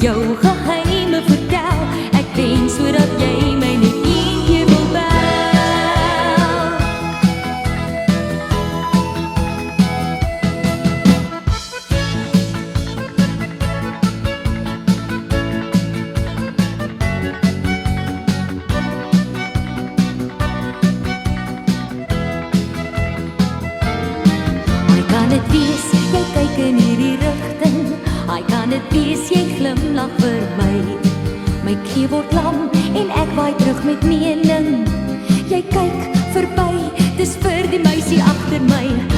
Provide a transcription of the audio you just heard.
jou geheime vertel. Ek wens sodat jy my net een keer wil bel. Hy kan dit wees, jy kyk in hierdie rigting. Hy kan dit wees, jy glimlach vir my. My knie word lam en ek waai terug met mening. Jy kyk verby, dis vir die meisie agter my.